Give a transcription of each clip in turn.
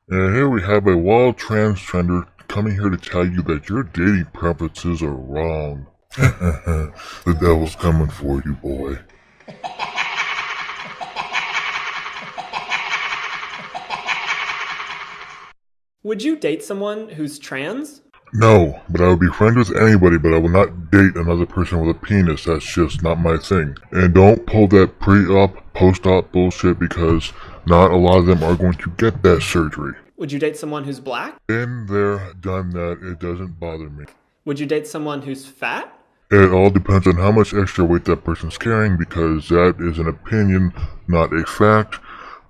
And here we have a wild transgender coming here to tell you that your dating preferences are wrong. The devil's coming for you, boy. Would you date someone who's trans? No, but I would be friends with anybody, but I will not date another person with a penis. That's just not my thing. And don't pull that pre-op, post-op bullshit because not a lot of them are going to get that surgery. Would you date someone who's black? Been there, done that, it doesn't bother me. Would you date someone who's fat? It all depends on how much extra weight that person's carrying because that is an opinion, not a fact.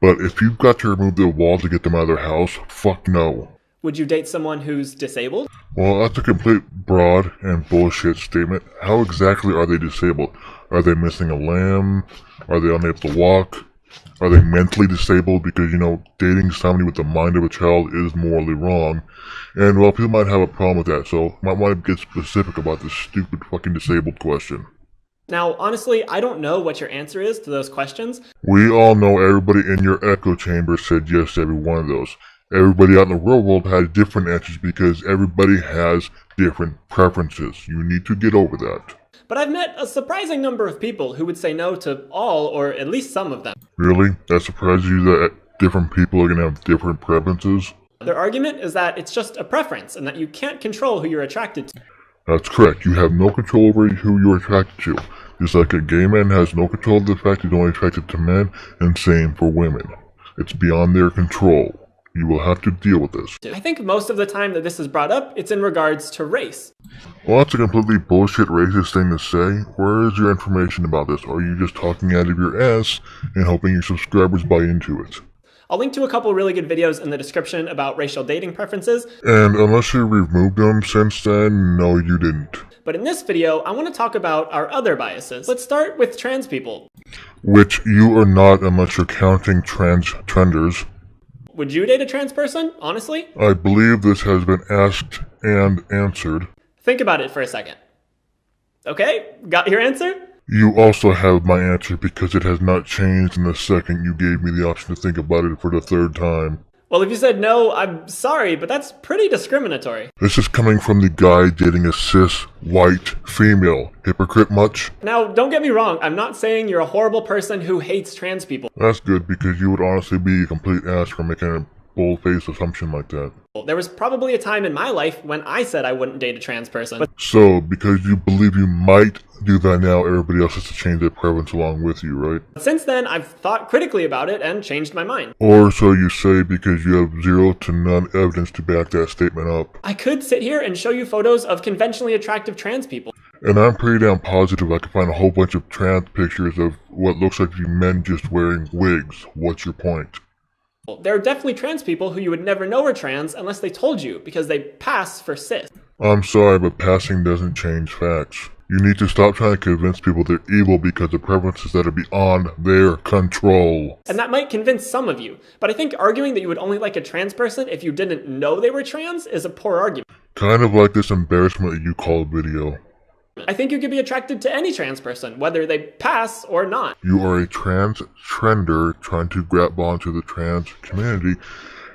But if you've got to remove the wall to get them out of their house, fuck no. Would you date someone who's disabled? Well, that's a complete broad and bullshit statement. How exactly are they disabled? Are they missing a limb? Are they unable to walk? Are they mentally disabled? Because, dating somebody with the mind of a child is morally wrong. And, well, people might have a problem with that, so might want to get specific about this stupid fucking disabled question. Now, honestly, I don't know what your answer is to those questions. We all know everybody in your echo chamber said yes to every one of those. Everybody out in the real world has different answers because everybody has different preferences. You need to get over that. But I've met a surprising number of people who would say no to all or at least some of them. Really? That surprises you that different people are going to have different preferences? Their argument is that it's just a preference and that you can't control who you're attracted to. That's correct. You have no control over who you're attracted to. Just like a gay man has no control of the fact he's only attracted to men, and same for women. It's beyond their control. You will have to deal with this. I think most of the time that this is brought up, it's in regards to race. Well, that's a completely bullshit racist thing to say. Where is your information about this? Or are you just talking out of your ass and hoping your subscribers buy into it? I'll link to a couple really good videos in the description about racial dating preferences. And unless you removed them since then, no you didn't. But in this video, I want to talk about our other biases. Let's start with trans people. Which you are not unless you're counting trenders. Would you date a trans person, honestly? I believe this has been asked and answered. Think about it for a second. Okay, got your answer? You also have my answer because it has not changed in the second you gave me the option to think about it for the third time. Well, if you said no, I'm sorry, but that's pretty discriminatory. This is coming from the guy dating a cis, white, female. Hypocrite much? Now, don't get me wrong, I'm not saying you're a horrible person who hates trans people. That's good because you would honestly be a complete ass for making a bold-faced assumption like that. There was probably a time in my life when I said I wouldn't date a trans person. So, because you believe you might do that now, everybody else has to change their preference along with you, right? Since then, I've thought critically about it and changed my mind. Or so you say because you have zero to none evidence to back that statement up. I could sit here and show you photos of conventionally attractive trans people. And I'm pretty damn positive I can find a whole bunch of trans pictures of what looks like men just wearing wigs. What's your point? There are definitely trans people who you would never know are trans unless they told you, because they pass for cis. I'm sorry, but passing doesn't change facts. You need to stop trying to convince people they're evil because of preferences that are beyond their control. And that might convince some of you, but I think arguing that you would only like a trans person if you didn't know they were trans is a poor argument. Kind of like this embarrassment that you call video. I think you could be attracted to any trans person, whether they pass or not. You are a trans trender trying to grab onto the trans community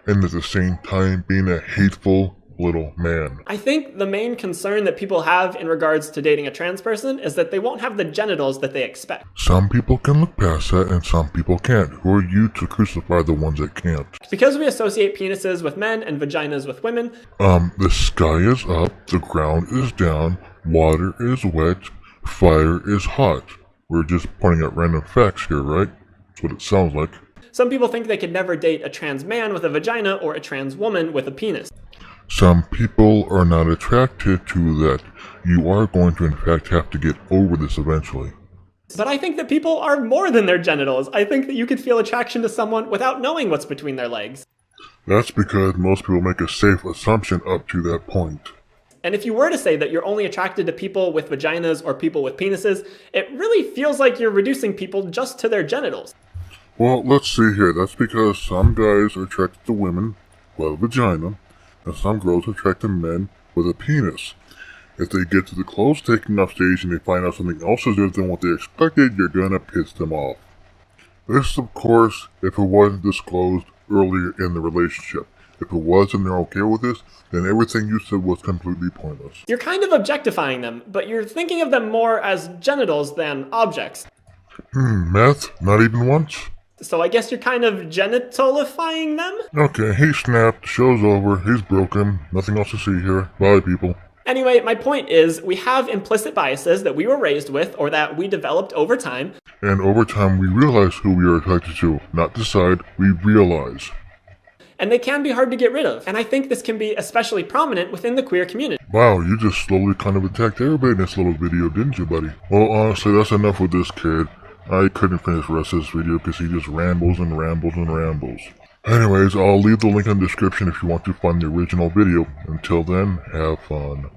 and at the same time being a hateful little man. I think the main concern that people have in regards to dating a trans person is that they won't have the genitals that they expect. Some people can look past that and some people can't. Who are you to crucify the ones that can't? Because we associate penises with men and vaginas with women. The sky is up, the ground is down, water is wet, fire is hot. We're just pointing at random facts here, right? That's what it sounds like. Some people think they could never date a trans man with a vagina or a trans woman with a penis. Some people are not attracted to that. You are going to in fact have to get over this eventually. But I think that people are more than their genitals. I think that you could feel attraction to someone without knowing what's between their legs. That's because most people make a safe assumption up to that point. And if you were to say that you're only attracted to people with vaginas or people with penises, it really feels like you're reducing people just to their genitals. Well, let's see here. That's because some guys are attracted to women with a vagina, and some girls are attracted to men with a penis. If they get to the clothes-taking off stage and they find out something else is different than what they expected, you're gonna piss them off. This, of course, if it wasn't disclosed earlier in the relationship. If it was and they're okay with this, then everything you said was completely pointless. You're kind of objectifying them, but you're thinking of them more as genitals than objects. Meth? Not even once? So I guess you're kind of genitalifying them? Okay, he snapped, show's over, he's broken, nothing else to see here. Bye, people. Anyway, my point is, we have implicit biases that we were raised with or that we developed over time. And over time we realize who we are attracted to. Not decide, we realize. And they can be hard to get rid of. And I think this can be especially prominent within the queer community. Wow, you just slowly kind of attacked everybody in this little video, didn't you, buddy? Well, honestly, that's enough with this kid. I couldn't finish the rest of this video because he just rambles and rambles and rambles. Anyways, I'll leave the link in the description if you want to find the original video. Until then, have fun.